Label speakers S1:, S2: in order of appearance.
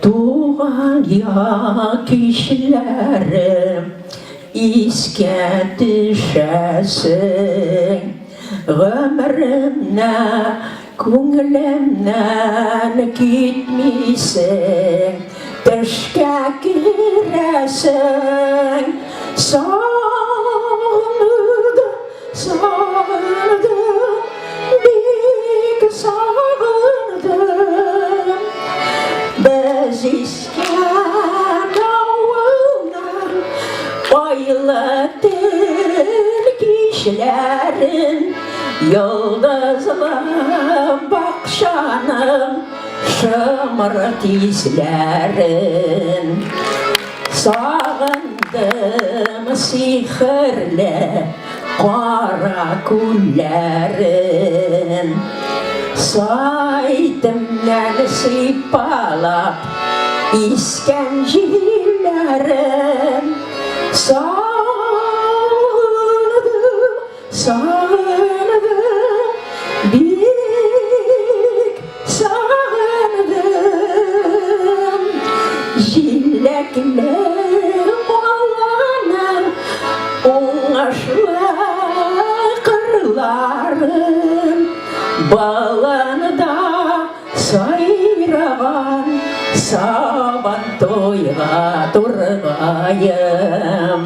S1: Doğan ya kişilerim iske düşesin ömrümne көңілімнен кетмейсің ішке кіресің сағындым бек сағындым біз ескен ауылнан байлы тіл кешілерін yıldızlı bakşanım şımırt izlerin sağındım sihirli kara kullerin saydımdan sipalap iskencilerin büyük sağındım jillekli olanım oңaşlı kırlarım balında sayragan saban toyga turgayım